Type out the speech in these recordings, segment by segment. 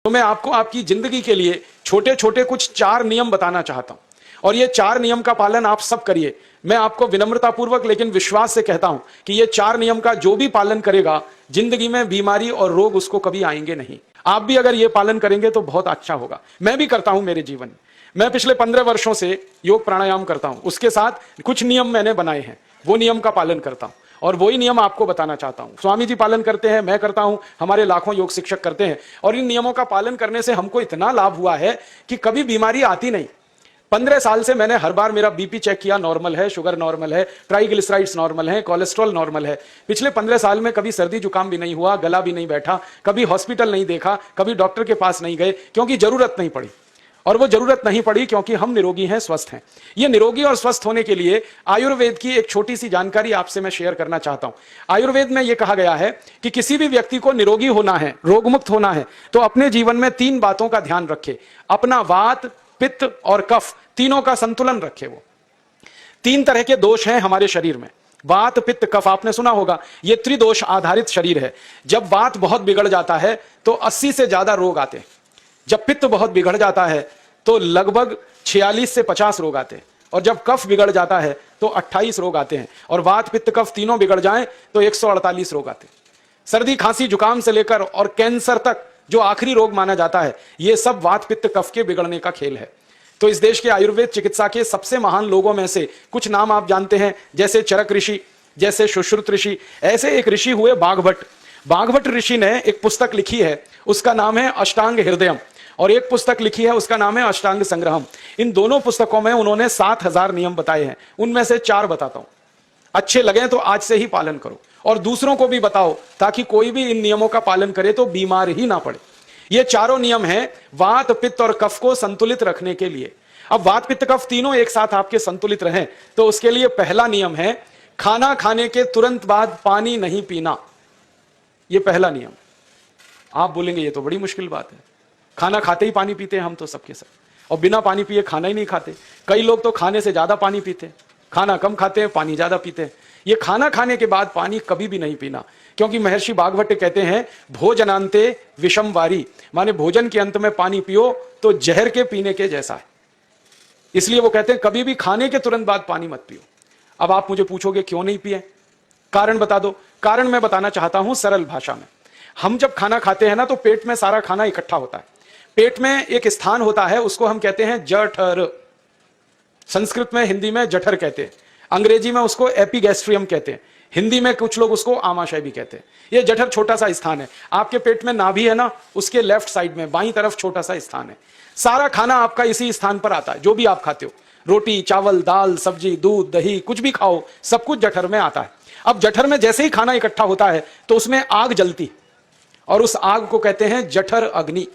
तो मैं आपको आपकी जिंदगी के लिए छोटे छोटे कुछ 4 नियम बताना चाहता हूं, और ये 4 नियम का पालन आप सब करिए। मैं आपको विनम्रतापूर्वक लेकिन विश्वास से कहता हूं कि ये 4 नियम का जो भी पालन करेगा, जिंदगी में बीमारी और रोग उसको कभी आएंगे नहीं। आप भी अगर ये पालन करेंगे तो बहुत अच्छा होगा। मैं भी करता हूं मेरे जीवन में। मैं पिछले 15 वर्षों से योग प्राणायाम करता हूं, उसके साथ कुछ नियम मैंने बनाए हैं, वो नियम का पालन करता हूं और वही नियम आपको बताना चाहता हूं। स्वामी जी पालन करते हैं, मैं करता हूं, हमारे लाखों योग शिक्षक करते हैं, और इन नियमों का पालन करने से हमको इतना लाभ हुआ है कि कभी बीमारी आती नहीं। 15 साल से मैंने हर बार मेरा बीपी चेक किया, नॉर्मल है, शुगर नॉर्मल है, ट्राइग्लिसराइड्स नॉर्मल है, कोलेस्ट्रॉल नॉर्मल है। पिछले 15 साल में कभी सर्दी जुकाम भी नहीं हुआ, गला भी नहीं बैठा, कभी हॉस्पिटल नहीं देखा, कभी डॉक्टर के पास नहीं गए, क्योंकि जरूरत नहीं पड़ी। और वो जरूरत नहीं पड़ी क्योंकि हम निरोगी हैं, स्वस्थ हैं। ये निरोगी और स्वस्थ होने के लिए आयुर्वेद की एक छोटी सी जानकारी आपसे मैं शेयर करना चाहता हूं। आयुर्वेद में यह कहा गया है कि किसी भी व्यक्ति को निरोगी होना है, रोगमुक्त होना है, तो अपने जीवन में 3 बातों का ध्यान रखे। अपना वात, पित्त और कफ, तीनों का संतुलन रखे। वो 3 तरह के दोष हैं हमारे शरीर में, वात, पित्त, कफ। आपने सुना होगा, ये त्रिदोष आधारित शरीर है। जब वात बहुत बिगड़ जाता है तो 80 से ज्यादा रोग आते हैं। जब पित्त बहुत बिगड़ जाता है तो लगभग 46 से 50 रोग आते हैं, और जब कफ बिगड़ जाता है तो 28 रोग आते हैं, और वात, पित्त, कफ तीनों बिगड़ जाएं तो 148 रोग आते हैं। सर्दी, खांसी, जुकाम से लेकर और कैंसर तक जो आखिरी रोग माना जाता है, ये सब वात, पित्त, कफ के बिगड़ने का खेल है। तो इस देश के आयुर्वेद चिकित्सा के सबसे महान लोगों में से कुछ नाम आप जानते हैं, जैसे चरक ऋषि, जैसे सुश्रुत ऋषि। ऐसे एक ऋषि हुए बाघभट्ट। बाघभट्ट ऋषि ने एक पुस्तक लिखी है, उसका नाम है अष्टांग हृदयम, और एक पुस्तक लिखी है, उसका नाम है अष्टांग संग्रहम। इन दोनों पुस्तकों में उन्होंने 7000 नियम बताए हैं। उनमें से 4 बताता हूं, अच्छे लगे तो आज से ही पालन करो, और दूसरों को भी बताओ, ताकि कोई भी इन नियमों का पालन करे तो बीमार ही ना पड़े। ये चारों नियम हैं वात, पित्त और कफ को संतुलित रखने के लिए। अब वात, पित्त, कफ तीनों एक साथ आपके संतुलित रहें, तो उसके लिए पहला नियम है खाना खाने के तुरंत बाद पानी नहीं पीना। यह पहला नियम। आप बोलेंगे ये तो बड़ी मुश्किल बात है, खाना खाते ही पानी पीते हैं हम तो सबके सब, और बिना पानी पिए खाना ही नहीं खाते। कई लोग तो खाने से ज्यादा पानी पीते हैं, खाना कम खाते हैं, पानी ज्यादा पीते हैं। ये खाना खाने के बाद पानी कभी भी नहीं पीना, क्योंकि महर्षि बाघभट्ट कहते हैं भोजनांते विषम वारी, माने भोजन के अंत में पानी पियो तो जहर के पीने के जैसा है। इसलिए वो कहते हैं कभी भी खाने के तुरंत बाद पानी मत पियो। अब आप मुझे पूछोगे क्यों नहीं पिए, कारण बता दो। कारण मैं बताना चाहता हूं सरल भाषा में। हम जब खाना खाते हैं ना, तो पेट में सारा खाना इकट्ठा होता है। पेट में एक स्थान होता है, उसको हम कहते हैं जठर। संस्कृत में, हिंदी में जठर कहते हैं, अंग्रेजी में उसको एपिगैस्ट्रियम कहते हैं, हिंदी में कुछ लोग उसको आमाशय भी कहते हैं। ये जठर छोटा सा स्थान है। आपके पेट में नाभि है ना, उसके लेफ्ट साइड में बाईं तरफ छोटा सा स्थान है। सारा खाना आपका इसी स्थान पर आता है। जो भी आप खाते हो, रोटी, चावल, दाल, सब्जी, दूध, दही, कुछ भी खाओ, सब कुछ जठर में आता है। अब जठर में जैसे ही खाना इकट्ठा होता है तो उसमें आग जलती, और उस आग को कहते हैं जठर अग्नि।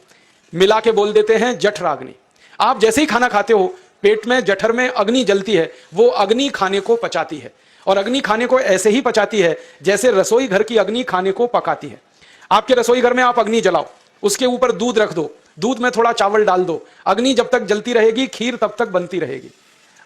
मिला के बोल देते हैं जठराग्नि। आप जैसे ही खाना खाते हो, पेट में जठर में अग्नि जलती है। वो अग्नि खाने को पचाती है, और अग्नि खाने को ऐसे ही पचाती है जैसे रसोई घर की अग्नि खाने को पकाती है। आपके रसोई घर में आप अग्नि जलाओ, उसके ऊपर दूध रख दो, दूध में थोड़ा चावल डाल दो, अग्नि जब तक जलती रहेगी खीर तब तक बनती रहेगी।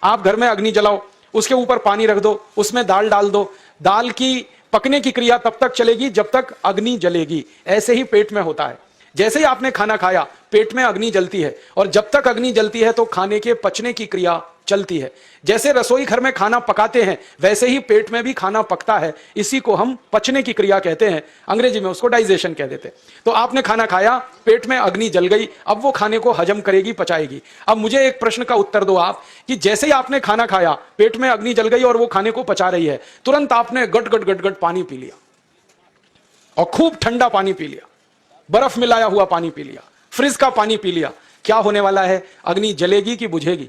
आप घर में अग्नि जलाओ, उसके ऊपर पानी रख दो, उसमें दाल डाल दो, दाल की पकने की क्रिया तब तक चलेगी जब तक अग्नि जलेगी। ऐसे ही पेट में होता है। जैसे ही आपने खाना खाया, पेट में अग्नि जलती है, और जब तक अग्नि जलती है तो खाने के पचने की क्रिया चलती है। जैसे रसोई घर में खाना पकाते हैं, वैसे ही पेट में भी खाना पकता है। इसी को हम पचने की क्रिया कहते हैं, अंग्रेजी में उसको डाइजेशन कह देते हैं। तो आपने खाना खाया, पेट में अग्नि जल गई, अब वो खाने को हजम करेगी, पचाएगी। अब मुझे एक प्रश्न का उत्तर दो आप, कि जैसे ही आपने खाना खाया, पेट में अग्नि जल गई और वो खाने को पचा रही है, तुरंत आपने गट गट गट गट पानी पी लिया, और खूब ठंडा पानी पी लिया, बर्फ मिलाया हुआ पानी पी लिया, फ्रिज का पानी पी लिया। क्या होने वाला है? अग्नि जलेगी कि बुझेगी?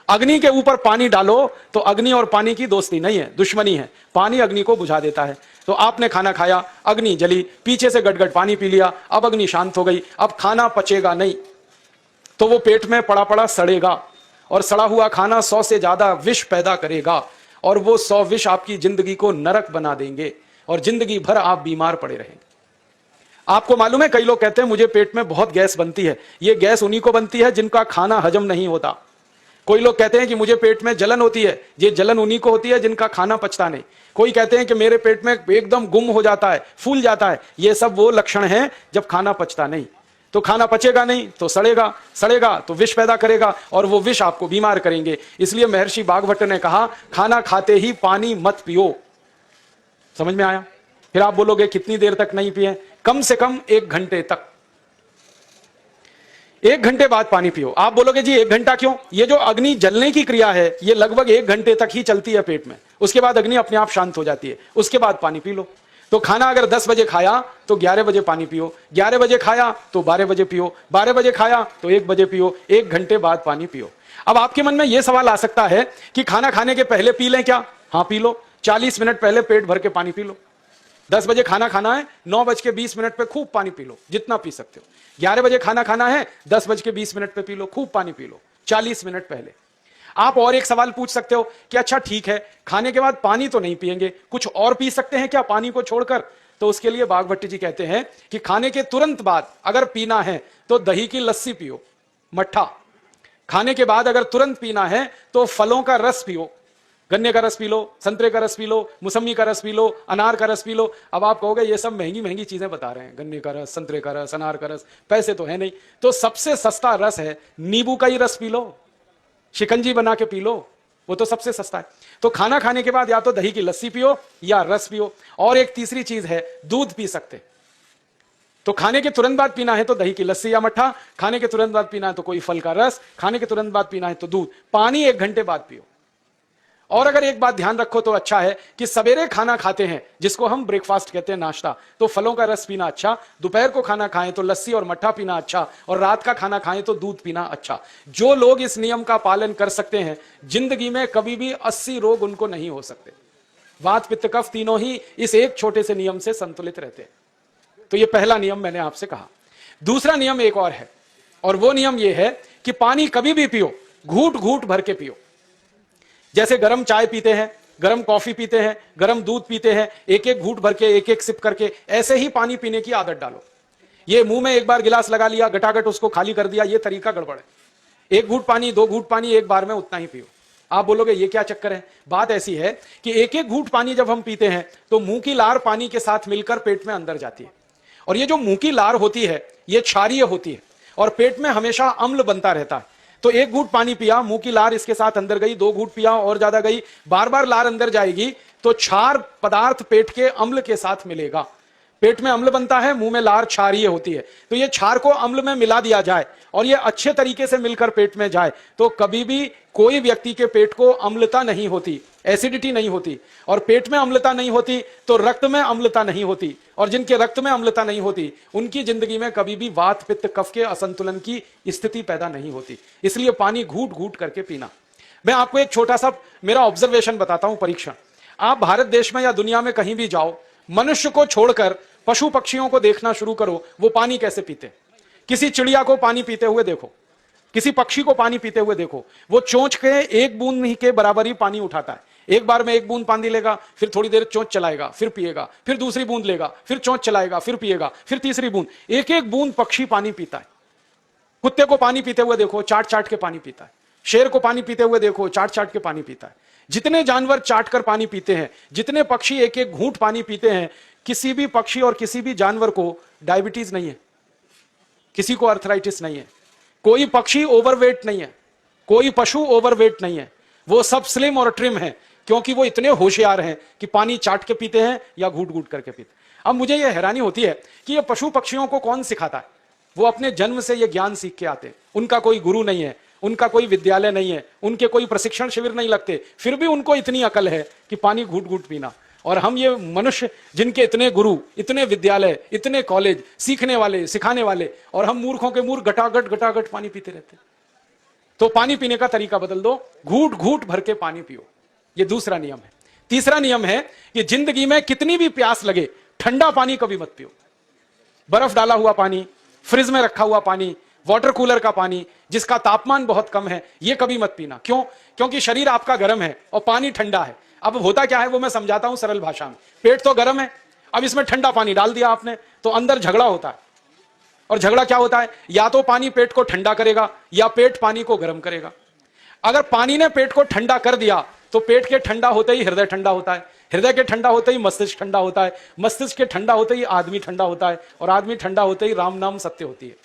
अग्नि के ऊपर पानी डालो तो अग्नि और पानी की दोस्ती नहीं है, दुश्मनी है। पानी अग्नि को बुझा देता है। तो आपने खाना खाया, अग्नि जली, पीछे से गटगट पानी पी लिया, अब अग्नि शांत हो गई, अब खाना पचेगा नहीं, तो वो पेट में पड़ा पड़ा सड़ेगा, और सड़ा हुआ खाना 100 से ज्यादा विष पैदा करेगा, और वो 100 विष आपकी जिंदगी को नरक बना देंगे, और जिंदगी भर आप बीमार पड़े रहेंगे। आपको मालूम है, कई लोग कहते हैं मुझे पेट में बहुत गैस बनती है। ये गैस उन्हीं को बनती है जिनका खाना हजम नहीं होता। कोई लोग कहते हैं कि मुझे पेट में जलन होती है, ये जलन उन्हीं को होती है जिनका खाना पचता नहीं। कोई कहते हैं कि मेरे पेट में एकदम गुम हो जाता है, फूल जाता है, ये सब वो लक्षण हैं जब खाना पचता नहीं। तो खाना पचेगा नहीं तो सड़ेगा, सड़ेगा तो विष पैदा करेगा और वो विष आपको बीमार करेंगे। इसलिए महर्षि वाग्भट ने कहा खाना खाते ही पानी मत पियो। समझ में आया? फिर आप बोलोगे कितनी देर तक नहीं पिए? कम से कम 1 घंटे तक। 1 घंटे बाद पानी पियो। आप बोलोगे जी 1 घंटा क्यों? ये जो अग्नि जलने की क्रिया है ये लगभग 1 घंटे तक ही चलती है पेट में, उसके बाद अग्नि अपने आप शांत हो जाती है, उसके बाद पानी पी लो। तो खाना अगर 10 बजे खाया तो 11 बजे पानी पियो, 11 बजे खाया तो 12 बजे पियो, 12 बजे खाया तो 1 बजे पियो, 1 घंटे बाद पानी पियो। अब आपके मन में यह सवाल आ सकता है कि खाना खाने के पहले पी लें क्या? हाँ पी लो, 40 मिनट पहले पेट भर के पानी पी लो। 10 बजे खाना खाना है, 9:20 पे खूब पानी पी लो, जितना पी सकते हो। 11 बजे खाना खाना है, 10:20 पे पी लो, खूब पानी पी लो 40 मिनट पहले। आप और एक सवाल पूछ सकते हो कि अच्छा ठीक है, खाने के बाद पानी तो नहीं पिएंगे, कुछ और पी सकते हैं क्या पानी को छोड़कर? तो उसके लिए वाग्भट जी कहते हैं कि खाने के तुरंत बाद अगर पीना है तो दही की लस्सी पियो, मट्ठा। खाने के बाद अगर तुरंत पीना है तो फलों का रस पियो, गन्ने का रस पी लो, संतरे का रस पी लो, मौसमी का रस पी लो, अनार का रस पी लो। अब आप कहोगे ये सब महंगी महंगी चीजें बता रहे हैं, गन्ने का रस, संतरे का रस, अनार का रस, पैसे तो है नहीं। तो सबसे सस्ता रस है नींबू का ही रस पी लो, शिकंजी बना के पी लो, वो तो सबसे सस्ता है। तो खाना खाने के बाद या तो दही की लस्सी पियो या रस पियो। और एक तीसरी चीज है, दूध पी सकते। तो खाने के तुरंत बाद पीना है तो दही की लस्सी या मट्ठा, खाने के तुरंत बाद पीना है तो कोई फल का रस, खाने के तुरंत बाद पीना है तो दूध। पानी 1 घंटे बाद पियो। और अगर एक बात ध्यान रखो तो अच्छा है कि सवेरे खाना खाते हैं जिसको हम ब्रेकफास्ट कहते हैं, नाश्ता, तो फलों का रस पीना अच्छा, दोपहर को खाना खाएं तो लस्सी और मट्ठा पीना अच्छा, और रात का खाना खाएं तो दूध पीना अच्छा। जो लोग इस नियम का पालन कर सकते हैं जिंदगी में कभी भी 80 रोग उनको नहीं हो सकते। वात पित्त कफ तीनों ही इस एक छोटे से नियम से संतुलित रहते हैं। तो ये पहला नियम मैंने आपसे कहा। दूसरा नियम एक और है, और वो नियम ये है कि पानी कभी भी पियो, घूट घूट भर के पियो। जैसे गरम चाय पीते हैं, गरम कॉफी पीते हैं, गरम दूध पीते हैं, एक एक घूट भर के, एक एक सिप करके, ऐसे ही पानी पीने की आदत डालो। ये मुंह में एक बार गिलास लगा लिया, गटागट उसको खाली कर दिया, ये तरीका गड़बड़ है। 1 घूट पानी, 2 घूट पानी एक बार में उतना ही पियो। आप बोलोगे ये क्या चक्कर है? बात ऐसी है कि एक एक घूट पानी जब हम पीते हैं तो मुंह की लार पानी के साथ मिलकर पेट में अंदर जाती है, और ये जो मुंह की लार होती है ये क्षारीय होती है और पेट में हमेशा अम्ल बनता रहता है। तो 1 घूट पानी पिया, मुंह की लार इसके साथ अंदर गई, 2 घूट पिया और ज्यादा गई, बार बार लार अंदर जाएगी तो क्षार पदार्थ पेट के अम्ल के साथ मिलेगा। पेट में अम्ल बनता है, मुंह में लार क्षारीय होती है। तो ये क्षार को अम्ल में मिला दिया जाए और ये अच्छे तरीके से मिलकर पेट में जाए तो कभी भी कोई व्यक्ति के पेट को अम्लता नहीं होती, एसिडिटी नहीं होती। और पेट में अम्लता नहीं होती तो रक्त में अम्लता नहीं होती, और जिनके रक्त में अम्लता नहीं होती उनकी जिंदगी में कभी भी वात पित्त कफ के असंतुलन की स्थिति पैदा नहीं होती। इसलिए पानी घूट घूट करके पीना। मैं आपको एक छोटा सा मेरा ऑब्जर्वेशन बताता हूं, परीक्षण। आप भारत देश में या दुनिया में कहीं भी जाओ, मनुष्य को छोड़कर पशु पक्षियों को देखना शुरू करो, वो पानी कैसे पीते। किसी चिड़िया को पानी पीते हुए देखो, किसी पक्षी को पानी पीते हुए देखो, वो चोंच के 1 बूंद ही के बराबर ही पानी उठाता है। एक बार में 1 बूंद पानी लेगा, फिर थोड़ी देर चोंच चलाएगा, फिर पिएगा, फिर दूसरी बूंद लेगा, फिर चोंच चलाएगा, फिर पिएगा, फिर तीसरी बूंद। एक एक बूंद पक्षी पानी पीता है। कुत्ते को पानी पीते हुए देखो, चाट चाट के पानी पीता है। शेर को पानी पीते हुए देखो, चाट चाट के पानी पीता है। जितने जानवर चाट कर पानी पीते हैं, जितने पक्षी एक एक घूंट पानी पीते हैं, किसी भी पक्षी और किसी भी जानवर को डायबिटीज नहीं है, किसी को अर्थराइटिस नहीं है, कोई पक्षी ओवरवेट नहीं है, कोई पशु ओवरवेट नहीं है। वो सब स्लिम और ट्रिम है, क्योंकि वो इतने होशियार हैं कि पानी चाट के पीते हैं या घूट घूट करके पीते हैं। अब मुझे यह हैरानी होती है कि ये पशु पक्षियों को कौन सिखाता है? वो अपने जन्म से ये ज्ञान सीख के आते हैं। उनका कोई गुरु नहीं है, उनका कोई विद्यालय नहीं है, उनके कोई प्रशिक्षण शिविर नहीं लगते, फिर भी उनको इतनी अकल है कि पानी घूट घूट पीना। और हम ये मनुष्य जिनके इतने गुरु, इतने विद्यालय, इतने कॉलेज, सीखने वाले, सिखाने वाले, और हम मूर्खों के मूर्ख घटाघट पानी पीते रहते। तो पानी पीने का तरीका बदल दो, घूट घूट भर के पानी पियो। ये दूसरा नियम है। तीसरा नियम है कि जिंदगी में कितनी भी प्यास लगे, ठंडा पानी कभी मत पियो। बर्फ डाला हुआ पानी, फ्रिज में रखा हुआ पानी, वाटर कूलर का पानी जिसका तापमान बहुत कम है, यह कभी मत पीना। क्यों? क्योंकि शरीर आपका गर्म है और पानी ठंडा है। अब होता क्या है वो मैं समझाता हूं सरल भाषा में। पेट तो गर्म है, अब इसमें ठंडा पानी डाल दिया आपने तो अंदर झगड़ा होता है। और झगड़ा क्या होता है? या तो पानी पेट को ठंडा करेगा या पेट पानी को गर्म करेगा। अगर पानी ने पेट को ठंडा कर दिया तो पेट के ठंडा होते ही हृदय ठंडा होता है, हृदय के ठंडा होते ही मस्तिष्क ठंडा होता है, मस्तिष्क के ठंडा होते ही आदमी ठंडा होता है, और आदमी ठंडा होते ही राम नाम सत्य होती है।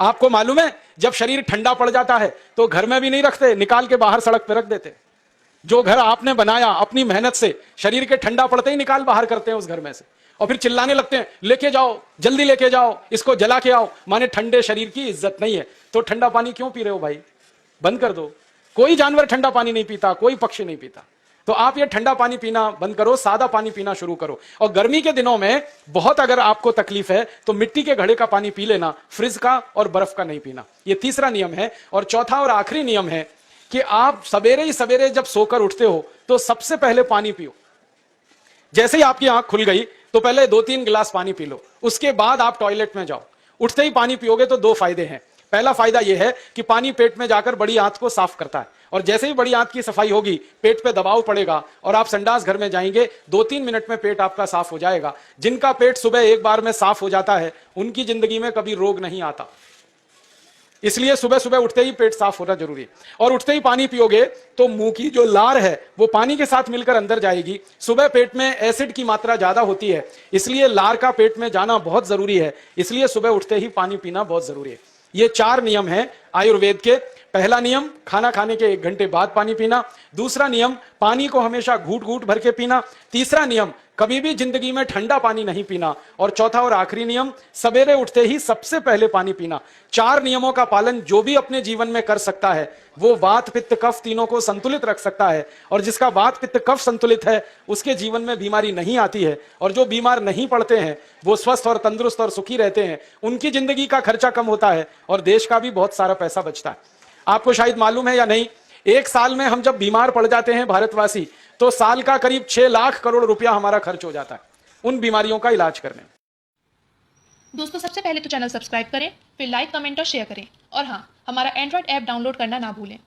आपको मालूम है जब शरीर ठंडा पड़ जाता है तो घर में भी नहीं रखते, निकाल के बाहर सड़क पे रख देते। जो घर आपने बनाया अपनी मेहनत से, शरीर के ठंडा पड़ते ही निकाल बाहर करते हैं उस घर में से, और फिर चिल्लाने लगते हैं लेके जाओ, जल्दी लेके जाओ, इसको जला के आओ। माने ठंडे शरीर की इज्जत नहीं है। तो ठंडा पानी क्यों पी रहे हो भाई? बंद कर दो। कोई जानवर ठंडा पानी नहीं पीता, कोई पक्षी नहीं पीता। तो आप ये ठंडा पानी पीना बंद करो, सादा पानी पीना शुरू करो। और गर्मी के दिनों में बहुत अगर आपको तकलीफ है तो मिट्टी के घड़े का पानी पी लेना, फ्रिज का और बर्फ का नहीं पीना। ये तीसरा नियम है। और चौथा और आखिरी नियम है कि आप सवेरे ही सवेरे जब सोकर उठते हो तो सबसे पहले पानी पियो। जैसे ही आपकी आंख खुल गई तो पहले 2-3 गिलास पानी पी लो, उसके बाद आप टॉयलेट में जाओ। उठते ही पानी पियोगे तो 2 फायदे हैं। पहला फायदा यह है कि पानी पेट में जाकर बड़ी आंत को साफ करता है, और जैसे ही बड़ी आंत की सफाई होगी पेट पे दबाव पड़ेगा और आप संडास घर में जाएंगे, 2-3 मिनट में पेट आपका साफ हो जाएगा। जिनका पेट सुबह एक बार में साफ हो जाता है उनकी जिंदगी में कभी रोग नहीं आता। इसलिए सुबह सुबह उठते ही पेट साफ होना जरूरी है। और उठते ही पानी पियोगे तो मुंह की जो लार है वो पानी के साथ मिलकर अंदर जाएगी। सुबह पेट में एसिड की मात्रा ज्यादा होती है, इसलिए लार का पेट में जाना बहुत जरूरी है। इसलिए सुबह उठते ही पानी पीना बहुत जरूरी है। ये 4 नियम हैं आयुर्वेद के। पहला नियम, खाना खाने के 1 घंटे बाद पानी पीना। दूसरा नियम, पानी को हमेशा घूट घूट भर के पीना। तीसरा नियम, कभी भी जिंदगी में ठंडा पानी नहीं पीना। और चौथा और आखिरी नियम, सवेरे उठते ही सबसे पहले पानी पीना। 4 नियमों का पालन जो भी अपने जीवन में कर सकता है वो वात पित्त कफ तीनों को संतुलित रख सकता है। और जिसका वात पित्त कफ संतुलित है उसके जीवन में बीमारी नहीं आती है। और जो बीमार नहीं पड़ते हैं वो स्वस्थ और तंदुरुस्त और सुखी रहते हैं। उनकी जिंदगी का खर्चा कम होता है और देश का भी बहुत सारा पैसा बचता है। आपको शायद मालूम है या नहीं, 1 साल में हम जब बीमार पड़ जाते हैं भारतवासी तो साल का करीब 6 लाख करोड़ रुपया हमारा खर्च हो जाता है उन बीमारियों का इलाज करने में। दोस्तों, सबसे पहले तो चैनल सब्सक्राइब करें, फिर लाइक, कमेंट और शेयर करें। और हाँ, हमारा एंड्रॉयड ऐप डाउनलोड करना ना भूलें।